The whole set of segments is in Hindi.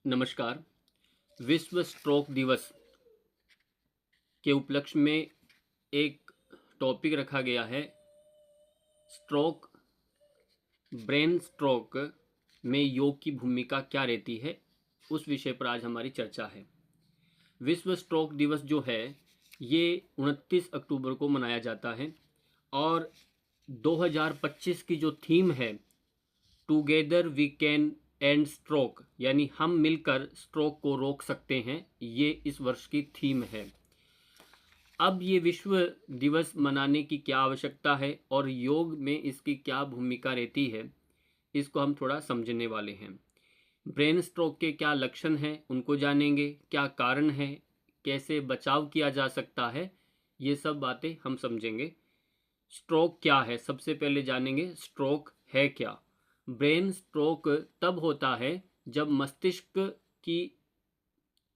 नमस्कार। विश्व स्ट्रोक दिवस के उपलक्ष्य में एक टॉपिक रखा गया है। स्ट्रोक, ब्रेन स्ट्रोक में योग की भूमिका क्या रहती है, उस विषय पर आज हमारी चर्चा है। विश्व स्ट्रोक दिवस जो है ये 29 अक्टूबर को मनाया जाता है और 2025 की जो थीम है together we can end stroke, यानी हम मिलकर स्ट्रोक को रोक सकते हैं, ये इस वर्ष की थीम है। अब ये विश्व दिवस मनाने की क्या आवश्यकता है और योग में इसकी क्या भूमिका रहती है, इसको हम थोड़ा समझने वाले हैं। ब्रेन स्ट्रोक के क्या लक्षण हैं उनको जानेंगे, क्या कारण है, कैसे बचाव किया जा सकता है, ये सब बातें हम समझेंगे। स्ट्रोक क्या है, सबसे पहले जानेंगे स्ट्रोक है क्या। ब्रेन स्ट्रोक तब होता है जब मस्तिष्क की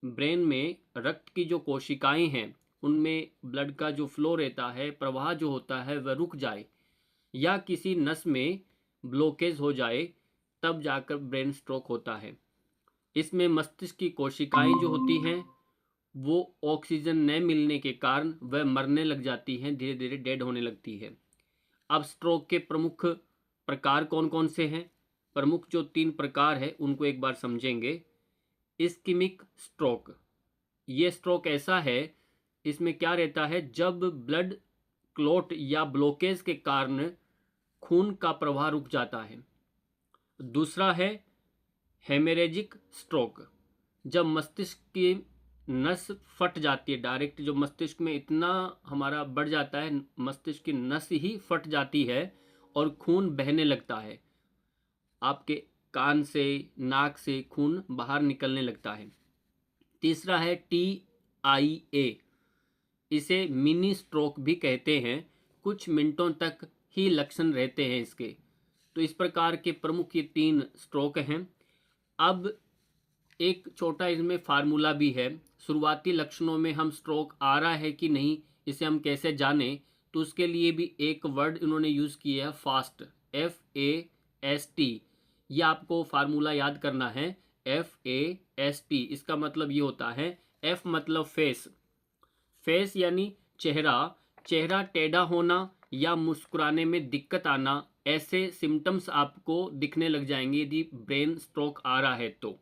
ब्रेन में रक्त की जो कोशिकाएं हैं उनमें ब्लड का जो फ्लो रहता है, प्रवाह जो होता है वह रुक जाए या किसी नस में ब्लॉकेज हो जाए, तब जाकर ब्रेन स्ट्रोक होता है। इसमें मस्तिष्क की कोशिकाएं जो होती हैं वो ऑक्सीजन न मिलने के कारण वह मरने लग जाती हैं, धीरे धीरे डेड होने लगती है। अब स्ट्रोक के प्रमुख प्रकार कौन कौन से हैं? प्रमुख जो 3 प्रकार है उनको एक बार समझेंगे। इस्कीमिक स्ट्रोक, ये स्ट्रोक ऐसा है, इसमें क्या रहता है, जब ब्लड क्लॉट या ब्लॉकेज के कारण खून का प्रवाह रुक जाता है। दूसरा है हेमरेजिक स्ट्रोक, जब मस्तिष्क की नस फट जाती है, डायरेक्ट जो मस्तिष्क में इतना हमारा बढ़ जाता है, मस्तिष्क की नस ही फट जाती है और खून बहने लगता है, आपके कान से नाक से खून बाहर निकलने लगता है। तीसरा है TIA, इसे मिनी स्ट्रोक भी कहते हैं, कुछ मिनटों तक ही लक्षण रहते हैं इसके। तो इस प्रकार के प्रमुख ये 3 स्ट्रोक हैं। अब एक छोटा इसमें फार्मूला भी है, शुरुआती लक्षणों में हम स्ट्रोक आ रहा है कि नहीं इसे हम कैसे जानें, तो उसके लिए भी एक वर्ड इन्होंने यूज़ किया है, फास्ट, FAST। ये आपको फार्मूला याद करना है, FAST। इसका मतलब ये होता है, F मतलब फेस, फेस यानी चेहरा, चेहरा टेढ़ा होना या मुस्कुराने में दिक्कत आना, ऐसे सिम्टम्स आपको दिखने लग जाएंगे यदि ब्रेन स्ट्रोक आ रहा है तो।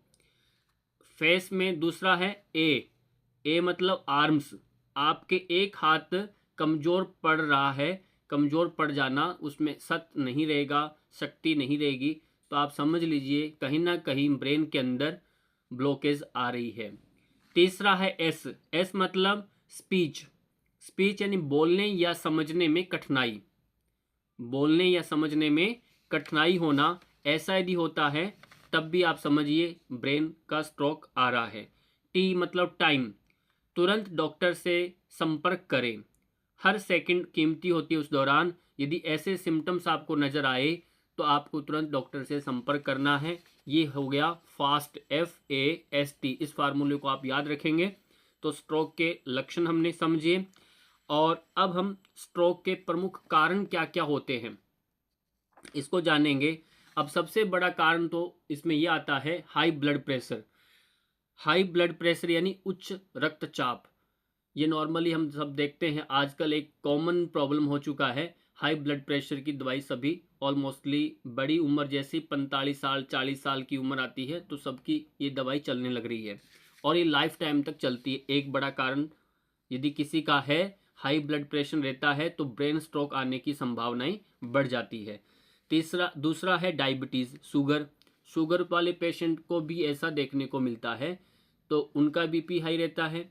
फेस में दूसरा है ए मतलब आर्म्स, आपके एक हाथ कमजोर पड़ रहा है, कमजोर पड़ जाना, उसमें सत्त नहीं रहेगा, शक्ति नहीं रहेगी, तो आप समझ लीजिए कहीं ना कहीं ब्रेन के अंदर ब्लॉकेज आ रही है। तीसरा है एस मतलब स्पीच, स्पीच यानी बोलने या समझने में कठिनाई, बोलने या समझने में कठिनाई होना, ऐसा यदि होता है तब भी आप समझिए ब्रेन का स्ट्रोक आ रहा है। T मतलब टाइम, तुरंत डॉक्टर से संपर्क करें, हर सेकंड कीमती होती है, उस दौरान यदि ऐसे सिम्टम्स आपको नजर आए तो आपको तुरंत डॉक्टर से संपर्क करना है। ये हो गया फास्ट, FAST। इस फार्मूले को आप याद रखेंगे तो स्ट्रोक के लक्षण हमने समझे। और अब हम स्ट्रोक के प्रमुख कारण क्या क्या होते हैं इसको जानेंगे। अब सबसे बड़ा कारण तो इसमें यह आता है high blood pressure. High blood pressure यानी उच्च रक्तचाप, ये नॉर्मली हम सब देखते हैं आजकल एक कॉमन प्रॉब्लम हो चुका है। हाई ब्लड प्रेशर की दवाई सभी ऑलमोस्टली बड़ी उम्र जैसी 45 साल 40 साल की उम्र आती है तो सबकी ये दवाई चलने लग रही है और ये लाइफ टाइम तक चलती है। एक बड़ा कारण यदि किसी का है, हाई ब्लड प्रेशर रहता है तो ब्रेन स्ट्रोक आने की संभावनाएं बढ़ जाती है। दूसरा है डायबिटीज़, शुगर, शुगर वाले पेशेंट को भी ऐसा देखने को मिलता है, तो उनका BP हाई रहता है,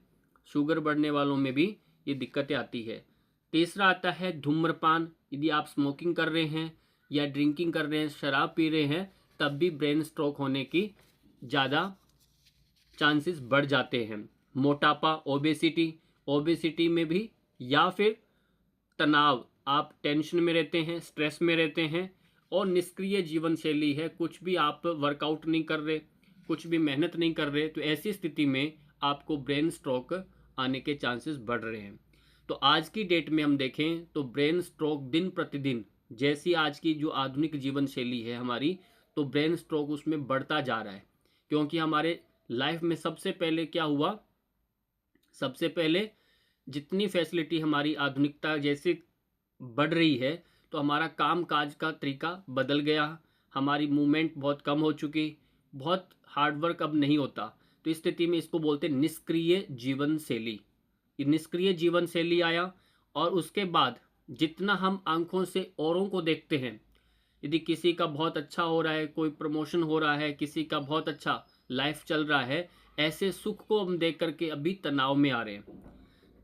शुगर बढ़ने वालों में भी ये दिक्कतें आती है। तीसरा आता है धूम्रपान, यदि आप स्मोकिंग कर रहे हैं या ड्रिंकिंग कर रहे हैं, शराब पी रहे हैं, तब भी ब्रेन स्ट्रोक होने की ज़्यादा चांसेस बढ़ जाते हैं। मोटापा, ओबेसिटी, ओबेसिटी में भी, या फिर तनाव, आप टेंशन में रहते हैं, स्ट्रेस में रहते हैं और निष्क्रिय जीवन शैली है, कुछ भी आप वर्कआउट नहीं कर रहे, कुछ भी मेहनत नहीं कर रहे, तो ऐसी स्थिति में आपको ब्रेन स्ट्रोक आने के चांसेस बढ़ रहे हैं। तो आज की डेट में हम देखें तो ब्रेन स्ट्रोक दिन प्रतिदिन, जैसी आज की जो आधुनिक जीवन शैली है हमारी, तो ब्रेन स्ट्रोक उसमें बढ़ता जा रहा है, क्योंकि हमारे लाइफ में सबसे पहले क्या हुआ, सबसे पहले जितनी फैसिलिटी हमारी आधुनिकता जैसे बढ़ रही है तो हमारा काम काज का तरीका बदल गया, हमारी मूवमेंट बहुत कम हो चुकी, बहुत हार्डवर्क अब नहीं होता। तो इस स्थिति में इसको बोलते हैं निष्क्रिय जीवन शैली। ये निष्क्रिय जीवन शैली आया और उसके बाद जितना हम आंखों से औरों को देखते हैं, यदि किसी का बहुत अच्छा हो रहा है, कोई प्रमोशन हो रहा है, किसी का बहुत अच्छा लाइफ चल रहा है, ऐसे सुख को हम देख करके अभी तनाव में आ रहे हैं।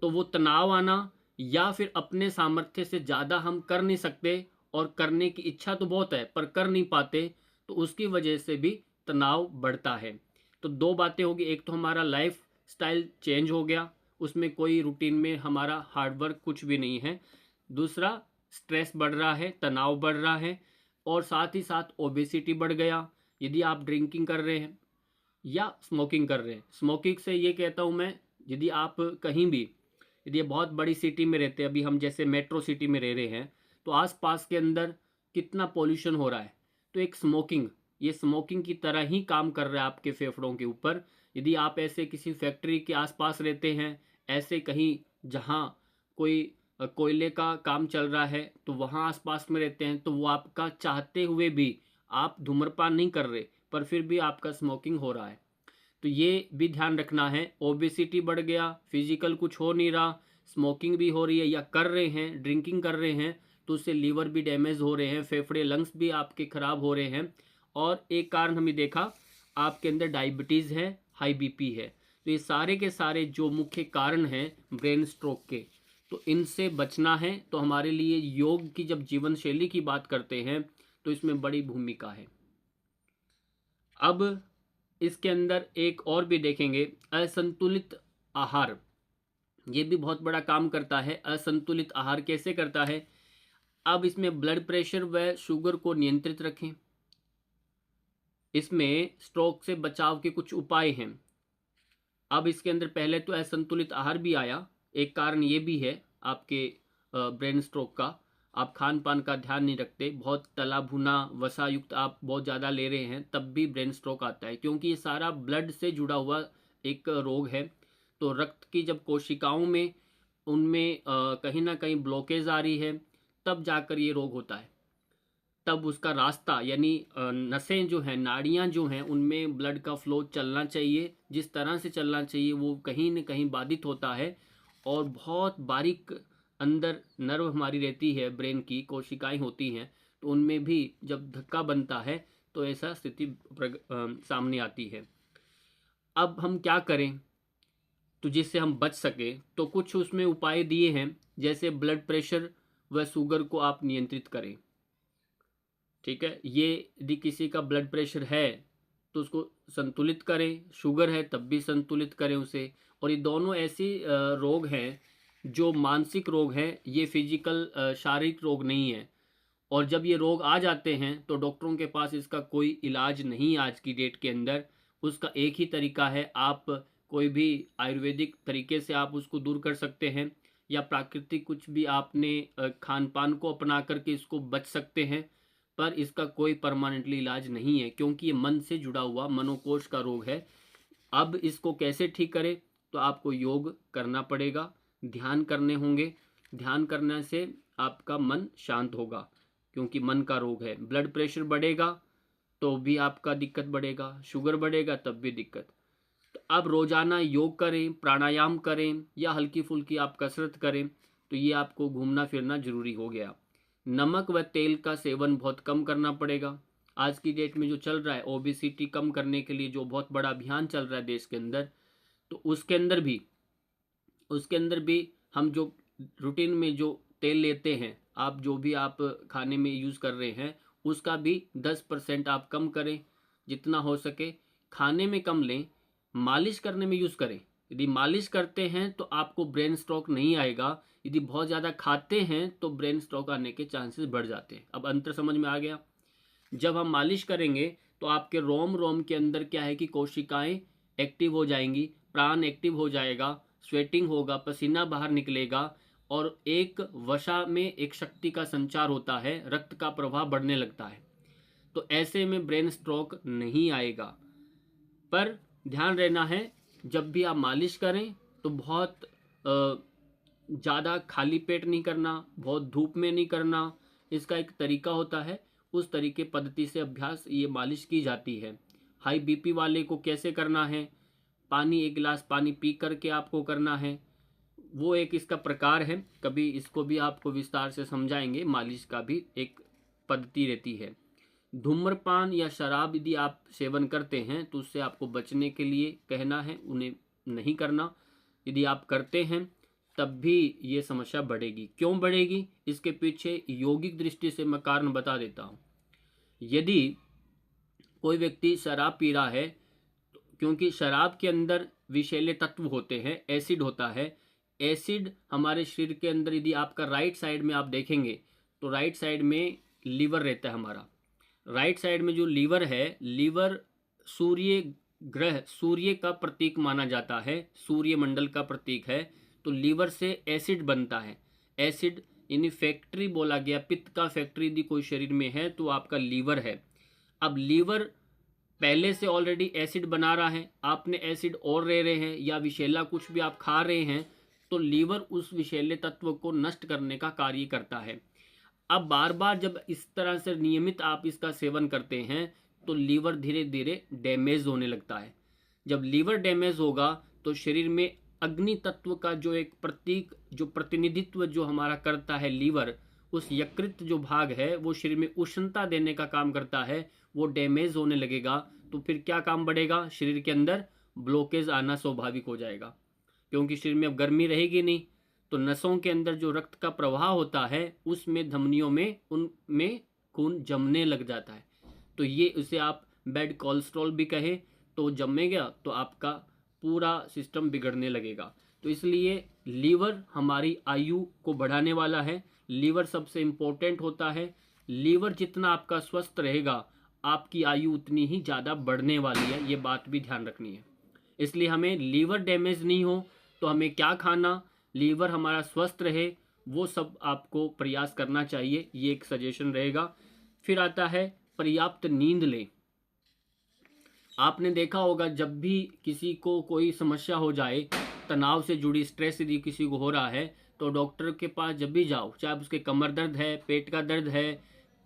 तो वो तनाव आना या फिर अपने सामर्थ्य से ज़्यादा हम कर नहीं सकते और करने की इच्छा तो बहुत है पर कर नहीं पाते, तो उसकी वजह से भी तनाव बढ़ता है। तो दो बातें होगी, एक तो हमारा लाइफ स्टाइल चेंज हो गया, उसमें कोई रूटीन में हमारा हार्डवर्क कुछ भी नहीं है। दूसरा, स्ट्रेस बढ़ रहा है, तनाव बढ़ रहा है और साथ ही साथ ओबेसिटी बढ़ गया। यदि आप ड्रिंकिंग कर रहे हैं या स्मोकिंग कर रहे हैं, स्मोकिंग से ये कहता हूँ मैं, यदि आप कहीं भी, यदि ये बहुत बड़ी सिटी में रहते हैं, अभी हम जैसे मेट्रो सिटी में रह रहे हैं, तो आसपास के अंदर कितना पॉल्यूशन हो रहा है। तो एक स्मोकिंग, ये स्मोकिंग की तरह ही काम कर रहा है आपके फेफड़ों के ऊपर। यदि आप ऐसे किसी फैक्ट्री के आसपास रहते हैं, ऐसे कहीं जहाँ कोई कोयले का काम चल रहा है तो वहाँ आसपास में रहते हैं, तो वो आपका चाहते हुए भी, आप धूम्रपान नहीं कर रहे पर फिर भी आपका स्मोकिंग हो रहा है। तो ये भी ध्यान रखना है। ओबेसिटी बढ़ गया, फिजिकल कुछ हो नहीं रहा, स्मोकिंग भी हो रही है या कर रहे हैं, ड्रिंकिंग कर रहे हैं, तो उससे लीवर भी डैमेज हो रहे हैं, फेफड़े लंग्स भी आपके खराब हो रहे हैं। और एक कारण हमें देखा, आपके अंदर डायबिटीज़ है, हाई बीपी है। तो ये सारे के सारे जो मुख्य कारण हैं ब्रेन स्ट्रोक के, तो इनसे बचना है। तो हमारे लिए योग की जब जीवन शैली की बात करते हैं तो इसमें बड़ी भूमिका है। अब इसके अंदर एक और भी देखेंगे, असंतुलित आहार, ये भी बहुत बड़ा काम करता है। असंतुलित आहार कैसे करता है? अब इसमें ब्लड प्रेशर व शुगर को नियंत्रित रखें। इसमें स्ट्रोक से बचाव के कुछ उपाय हैं। अब इसके अंदर पहले तो असंतुलित आहार भी आया, एक कारण ये भी है आपके ब्रेन स्ट्रोक का, आप खान पान का ध्यान नहीं रखते, बहुत तला भुना वसा युक्त आप बहुत ज़्यादा ले रहे हैं, तब भी ब्रेन स्ट्रोक आता है, क्योंकि ये सारा ब्लड से जुड़ा हुआ एक रोग है। तो रक्त की जब कोशिकाओं में, उनमें कहीं ना कहीं ब्लॉकेज आ रही है, तब जाकर ये रोग होता है। तब उसका रास्ता यानी नसें जो हैं, नाड़ियाँ जो हैं, उनमें ब्लड का फ्लो चलना चाहिए, जिस तरह से चलना चाहिए वो कहीं न कहीं बाधित होता है। और बहुत बारीक अंदर नर्व हमारी रहती है, ब्रेन की कोशिकाएं होती हैं, तो उनमें भी जब धक्का बनता है तो ऐसा स्थिति सामने आती है। अब हम क्या करें तो जिससे हम बच सकें? तो कुछ उसमें उपाय दिए हैं, जैसे ब्लड प्रेशर व शुगर को आप नियंत्रित करें। ठीक है, ये यदि किसी का ब्लड प्रेशर है तो उसको संतुलित करें, शुगर है तब भी संतुलित करें उसे। और ये दोनों ऐसी रोग हैं जो मानसिक रोग हैं, ये फिजिकल शारीरिक रोग नहीं है। और जब ये रोग आ जाते हैं तो डॉक्टरों के पास इसका कोई इलाज नहीं आज की डेट के अंदर। उसका एक ही तरीका है, आप कोई भी आयुर्वेदिक तरीके से आप उसको दूर कर सकते हैं, या प्राकृतिक कुछ भी आपने खान पान को अपना करके इसको बच सकते हैं। पर इसका कोई परमानेंटली इलाज नहीं है, क्योंकि ये मन से जुड़ा हुआ मनोकोश का रोग है। अब इसको कैसे ठीक करें? तो आपको योग करना पड़ेगा, ध्यान करने होंगे। ध्यान करने से आपका मन शांत होगा, क्योंकि मन का रोग है। ब्लड प्रेशर बढ़ेगा तो भी आपका दिक्कत बढ़ेगा, शुगर बढ़ेगा तब भी दिक्कत। तो अब रोजाना योग करें, प्राणायाम करें या हल्की फुल्की आप कसरत करें, तो ये आपको घूमना फिरना जरूरी हो गया। नमक व तेल का सेवन बहुत कम करना पड़ेगा। आज की डेट में जो चल रहा है ओबेसिटी कम करने के लिए, जो बहुत बड़ा अभियान चल रहा है देश के अंदर, तो उसके अंदर भी हम जो रूटीन में जो तेल लेते हैं, आप जो भी आप खाने में यूज़ कर रहे हैं, उसका भी 10% आप कम करें, जितना हो सके। खाने में कम लें, मालिश करने में यूज़ करें। यदि मालिश करते हैं तो आपको ब्रेन स्ट्रोक नहीं आएगा, यदि बहुत ज़्यादा खाते हैं तो ब्रेन स्ट्रोक आने के चांसेस बढ़ जाते हैं। अब अंतर समझ में आ गया? जब हम मालिश करेंगे तो आपके रोम रोम के अंदर क्या है कि कोशिकाएं एक्टिव हो जाएंगी, प्राण एक्टिव हो जाएगा, स्वेटिंग होगा, पसीना बाहर निकलेगा, और एक वशा में एक शक्ति का संचार होता है, रक्त का प्रवाह बढ़ने लगता है। तो ऐसे में ब्रेन स्ट्रोक नहीं आएगा। पर ध्यान रहना है, जब भी आप मालिश करें तो बहुत ज़्यादा खाली पेट नहीं करना, बहुत धूप में नहीं करना। इसका एक तरीका होता है, उस तरीके पद्धति से अभ्यास ये मालिश की जाती है। हाई बीपी वाले को कैसे करना है, पानी 1 गिलास पानी पी करके आपको करना है, वो एक इसका प्रकार है। कभी इसको भी आपको विस्तार से समझाएंगे। मालिश का भी एक पद्धति रहती है। धूम्रपान या शराब यदि आप सेवन करते हैं तो उससे आपको बचने के लिए कहना है, उन्हें नहीं करना। यदि आप करते हैं तब भी ये समस्या बढ़ेगी। क्यों बढ़ेगी, इसके पीछे यौगिक दृष्टि से मैं कारण बता देता हूँ। यदि कोई व्यक्ति शराब पी रहा है, क्योंकि शराब के अंदर विषैले तत्व होते हैं, एसिड होता है। एसिड हमारे शरीर के अंदर, यदि आपका राइट साइड में आप देखेंगे तो राइट साइड में लीवर रहता है हमारा। राइट साइड में जो लीवर है, लीवर सूर्य ग्रह, सूर्य का प्रतीक माना जाता है, सूर्य मंडल का प्रतीक है। तो लीवर से एसिड बनता है। एसिड यानी फैक्ट्री बोला गया, पित्त का फैक्ट्री यदि कोई शरीर में है तो आपका लीवर है। अब लीवर पहले से ऑलरेडी एसिड बना रहा है, आपने एसिड और ले रहे हैं या विषैला कुछ भी आप खा रहे हैं, तो लीवर उस विषैले तत्व को नष्ट करने का कार्य करता है। अब बार बार जब इस तरह से नियमित आप इसका सेवन करते हैं तो लीवर धीरे धीरे डैमेज होने लगता है। जब लीवर डैमेज होगा तो शरीर में अग्नि तत्व का जो एक प्रतीक, जो प्रतिनिधित्व जो हमारा करता है लीवर, उस यकृत जो भाग है वो शरीर में उष्णता देने का काम करता है, वो डैमेज होने लगेगा। तो फिर क्या काम बढ़ेगा, शरीर के अंदर ब्लॉकेज आना स्वाभाविक हो जाएगा, क्योंकि शरीर में अब गर्मी रहेगी नहीं। तो नसों के अंदर जो रक्त का प्रवाह होता है उसमें, धमनियों में, उनमें खून जमने लग जाता है। तो ये उसे आप बैड कोलेस्ट्रॉल भी कहें, तो जमेगा तो आपका पूरा सिस्टम बिगड़ने लगेगा। तो इसलिए लीवर हमारी आयु को बढ़ाने वाला है। लीवर सबसे इम्पोर्टेंट होता है। लीवर जितना आपका स्वस्थ रहेगा, आपकी आयु उतनी ही ज़्यादा बढ़ने वाली है, ये बात भी ध्यान रखनी है। इसलिए हमें लीवर डैमेज नहीं हो तो हमें क्या खाना, लीवर हमारा स्वस्थ रहे, वो सब आपको प्रयास करना चाहिए। ये एक सजेशन रहेगा। फिर आता है पर्याप्त नींद लें। आपने देखा होगा जब भी किसी को कोई समस्या हो जाए, तनाव से जुड़ी, स्ट्रेस यदि किसी को हो रहा है, तो डॉक्टर के पास जब भी जाओ, चाहे उसके कमर दर्द है, पेट का दर्द है,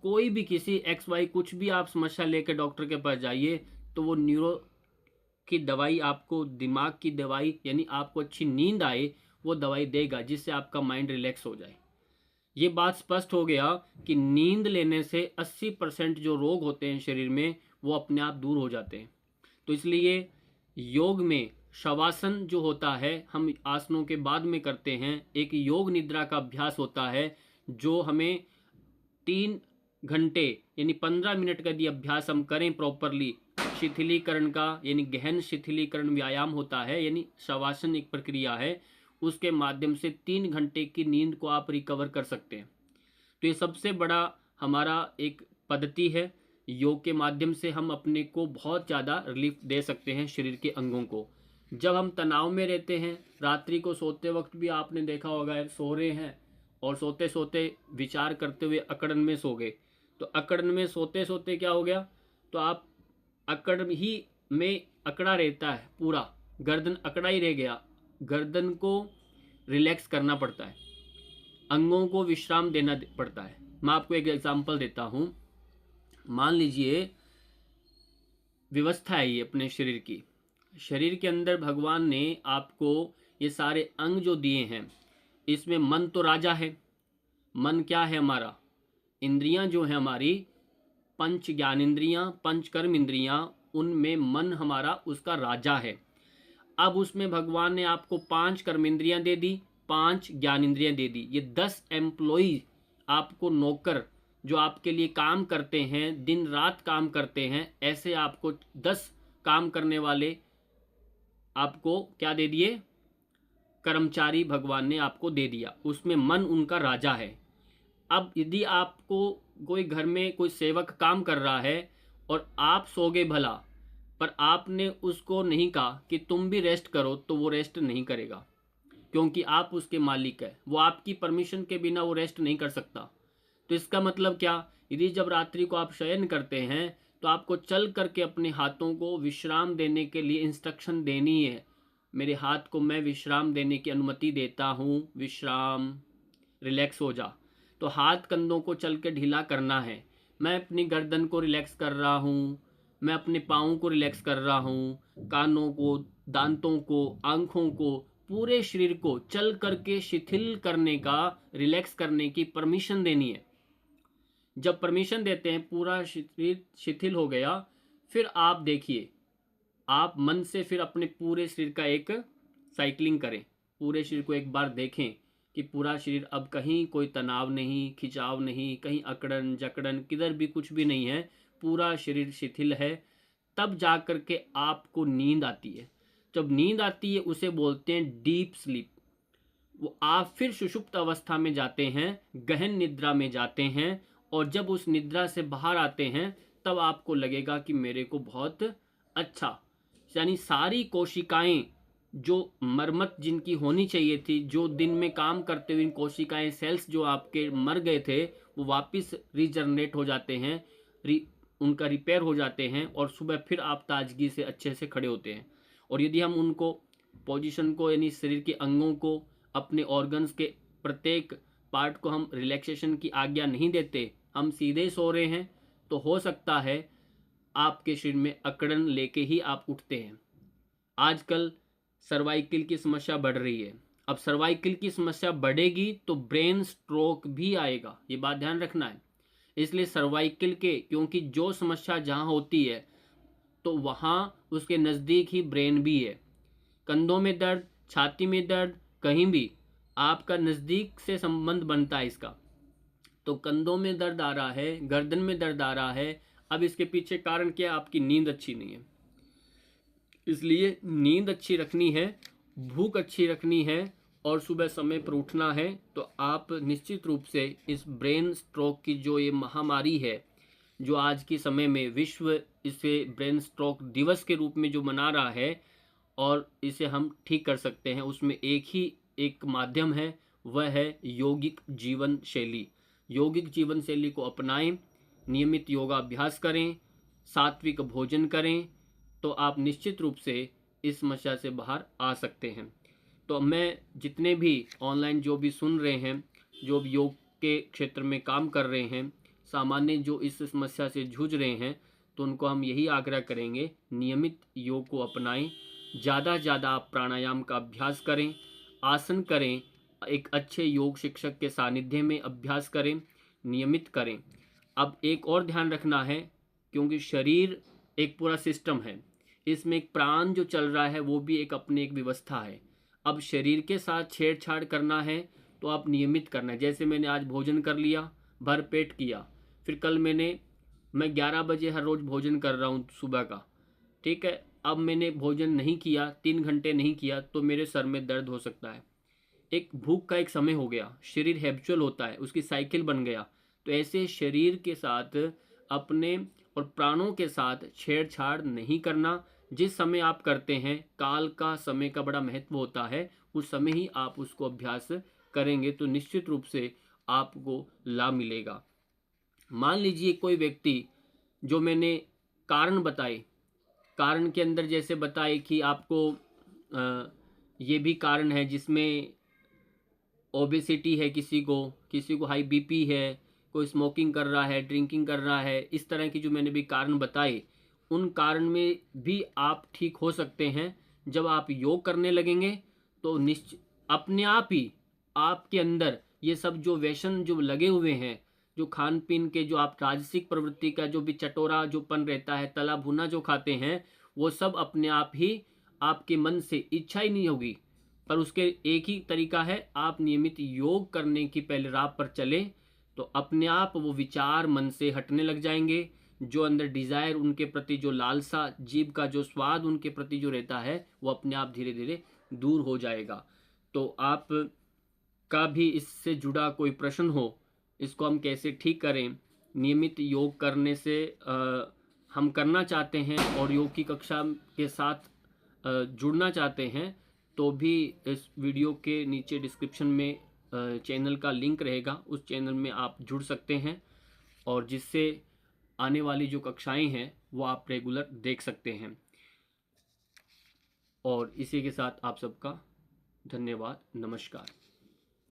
कोई भी किसी XY कुछ भी आप समस्या लेकर डॉक्टर के पास जाइए, तो वो न्यूरो की दवाई आपको, दिमाग की दवाई, यानी आपको अच्छी नींद आए, वो दवाई देगा जिससे आपका माइंड रिलैक्स हो जाए। ये बात स्पष्ट हो गया कि नींद लेने से 80% जो रोग होते हैं शरीर में वो अपने आप दूर हो जाते हैं। तो इसलिए योग में शवासन जो होता है, हम आसनों के बाद में करते हैं, एक योग निद्रा का अभ्यास होता है जो हमें 3 घंटे यानी 15 मिनट का यदि अभ्यास हम करें प्रॉपरली, शिथिलीकरण का यानी गहन शिथिलीकरण व्यायाम होता है, यानी शवासन एक प्रक्रिया है, उसके माध्यम से 3 घंटे की नींद को आप रिकवर कर सकते हैं। तो ये सबसे बड़ा हमारा एक पद्धति है। योग के माध्यम से हम अपने को बहुत ज़्यादा रिलीफ दे सकते हैं शरीर के अंगों को। जब हम तनाव में रहते हैं, रात्रि को सोते वक्त भी आपने देखा होगा, सो रहे हैं और सोते सोते विचार करते हुए अकड़न में सो गए, तो अकड़न में सोते सोते क्या हो गया, तो आप अकड़ ही में अकड़ा रहता है, पूरा गर्दन अकड़ा ही रह गया। गर्दन को रिलैक्स करना पड़ता है, अंगों को विश्राम देना पड़ता है। मैं आपको एक एग्जांपल देता हूँ। मान लीजिए व्यवस्था है ये अपने शरीर की, शरीर के अंदर भगवान ने आपको ये सारे अंग जो दिए हैं, इसमें मन तो राजा है। मन क्या है हमारा, इंद्रियां जो है हमारी, पंच ज्ञानेंद्रियां, पंच कर्म इंद्रियां, उनमें मन हमारा उसका राजा है। अब उसमें भगवान ने आपको 5 कर्मेंद्रियां दे दी, 5 ज्ञानेंद्रियां दे दी। ये 10 एम्प्लॉय आपको, नौकर जो आपके लिए काम करते हैं, दिन रात काम करते हैं, ऐसे आपको 10 काम करने वाले आपको क्या दे दिए, कर्मचारी भगवान ने आपको दे दिया। उसमें मन उनका राजा है। अब यदि आपको कोई घर में कोई सेवक काम कर रहा है और आप सोगे भला, पर आपने उसको नहीं कहा कि तुम भी रेस्ट करो, तो वो रेस्ट नहीं करेगा, क्योंकि आप उसके मालिक है। वो आपकी परमिशन के बिना वो रेस्ट नहीं कर सकता। तो इसका मतलब क्या, यदि जब रात्रि को आप शयन करते हैं तो आपको चल करके अपने हाथों को विश्राम देने के लिए इंस्ट्रक्शन देनी है। मेरे हाथ को मैं विश्राम देने की अनुमति देता हूँ, विश्राम, रिलैक्स हो जा। तो हाथ कंधों को चल के ढीला करना है। मैं अपनी गर्दन को रिलैक्स कर रहा हूँ, मैं अपने पाँव को रिलैक्स कर रहा हूँ, कानों को, दांतों को, आँखों को, पूरे शरीर को चल करके शिथिल करने का, रिलैक्स करने की परमिशन देनी है। जब परमिशन देते हैं पूरा शरीर शिथिल हो गया, फिर आप देखिए, आप मन से फिर अपने पूरे शरीर का एक साइकिलिंग करें। पूरे शरीर को एक बार देखें कि पूरा शरीर अब कहीं कोई तनाव नहीं, खिंचाव नहीं, कहीं अकड़न जकड़न किधर भी कुछ भी नहीं है, पूरा शरीर शिथिल है। तब जा कर के आपको नींद आती है। जब नींद आती है उसे बोलते हैं डीप स्लीप। वो आप फिर सुषुप्त अवस्था में जाते हैं, गहन निद्रा में जाते हैं, और जब उस निद्रा से बाहर आते हैं तब आपको लगेगा कि मेरे को बहुत अच्छा, यानी सारी कोशिकाएं जो मरम्मत जिनकी होनी चाहिए थी, जो दिन में काम करते हुए कोशिकाएं, सेल्स जो आपके मर गए थे, वो वापस रीजनरेट हो जाते हैं, उनका रिपेयर हो जाते हैं, और सुबह फिर आप ताजगी से अच्छे से खड़े होते हैं। और यदि हम उनको पोजीशन को, यानी शरीर के अंगों को, अपने ऑर्गन्स के प्रत्येक पार्ट को हम रिलैक्सेशन की आज्ञा नहीं देते, हम सीधे सो रहे हैं, तो हो सकता है आपके शरीर में अकड़न लेके ही आप उठते हैं। आजकल सर्वाइकल की समस्या बढ़ रही है। अब सर्वाइकल की समस्या बढ़ेगी तो ब्रेन स्ट्रोक भी आएगा, ये बात ध्यान रखना है। इसलिए सर्वाइकल के, क्योंकि जो समस्या जहाँ होती है तो वहाँ उसके नज़दीक ही ब्रेन भी है। कंधों में दर्द, छाती में दर्द, कहीं भी आपका नज़दीक से संबंध बनता है इसका। तो कंधों में दर्द आ रहा है, गर्दन में दर्द आ रहा है, अब इसके पीछे कारण क्या? आपकी नींद अच्छी नहीं है। इसलिए नींद अच्छी रखनी है, भूख अच्छी रखनी है, और सुबह समय पर उठना है। तो आप निश्चित रूप से इस ब्रेन स्ट्रोक की जो ये महामारी है, जो आज के समय में विश्व इसे ब्रेन स्ट्रोक दिवस के रूप में जो मना रहा है, और इसे हम ठीक कर सकते हैं, उसमें एक माध्यम है, वह है यौगिक जीवन शैली। यौगिक जीवन शैली को अपनाएं, नियमित योगाभ्यास करें, सात्विक भोजन करें, तो आप निश्चित रूप से इस समस्या से बाहर आ सकते हैं। तो मैं जितने भी ऑनलाइन जो भी सुन रहे हैं, जो भी योग के क्षेत्र में काम कर रहे हैं, सामान्य जो इस समस्या से जूझ रहे हैं, तो उनको हम यही आग्रह करेंगे, नियमित योग को अपनाएं, ज़्यादा से ज़्यादा आप प्राणायाम का अभ्यास करें, आसन करें, एक अच्छे योग शिक्षक के सानिध्य में अभ्यास करें, नियमित करें। अब एक और ध्यान रखना है, क्योंकि शरीर एक पूरा सिस्टम है, इसमें एक प्राण जो चल रहा है वो भी एक अपनी एक व्यवस्था है। अब शरीर के साथ छेड़छाड़ करना है तो आप नियमित करना है। जैसे मैंने आज भोजन कर लिया, भर पेट किया, फिर कल मैं 11 बजे हर रोज़ भोजन कर रहा हूँ सुबह का, ठीक है। अब मैंने भोजन नहीं किया, 3 घंटे नहीं किया, तो मेरे सर में दर्द हो सकता है। एक भूख का एक समय हो गया, शरीर हैबिचुअल होता है, उसकी साइकिल बन गया। तो ऐसे शरीर के साथ अपने और प्राणों के साथ छेड़छाड़ नहीं करना। जिस समय आप करते हैं, काल का समय का बड़ा महत्व होता है, उस समय ही आप उसको अभ्यास करेंगे तो निश्चित रूप से आपको लाभ मिलेगा। मान लीजिए कोई व्यक्ति, जो मैंने कारण बताए, कारण के अंदर जैसे बताए कि आपको ये भी कारण है जिसमें ओबेसिटी है, किसी को हाई बीपी है, कोई स्मोकिंग कर रहा है, ड्रिंकिंग कर रहा है, इस तरह की जो मैंने भी कारण बताए, उन कारण में भी आप ठीक हो सकते हैं। जब आप योग करने लगेंगे तो निश्चित अपने आप ही आपके अंदर ये सब जो व्यसन जो लगे हुए हैं, जो खान पीन के, जो आप राजसिक प्रवृत्ति का जो भी चटोरा जो पन रहता है, तला भुना जो खाते हैं, वो सब अपने आप ही आपके मन से, इच्छा ही नहीं होगी, पर उसके एक ही तरीका है, आप नियमित योग करने की पहले राह पर चले, तो अपने आप वो विचार मन से हटने लग जाएंगे। जो अंदर डिज़ायर, उनके प्रति जो लालसा, जीभ का जो स्वाद उनके प्रति जो रहता है, वो अपने आप धीरे धीरे दूर हो जाएगा। तो आप का भी इससे जुड़ा कोई प्रश्न हो, इसको हम कैसे ठीक करें, नियमित योग करने से हम करना चाहते हैं और योग की कक्षा के साथ जुड़ना चाहते हैं, तो भी इस वीडियो के नीचे डिस्क्रिप्शन में चैनल का लिंक रहेगा, उस चैनल में आप जुड़ सकते हैं, और जिससे आने वाली जो कक्षाएं हैं वो आप रेगुलर देख सकते हैं। और इसी के साथ आप सबका धन्यवाद, नमस्कार।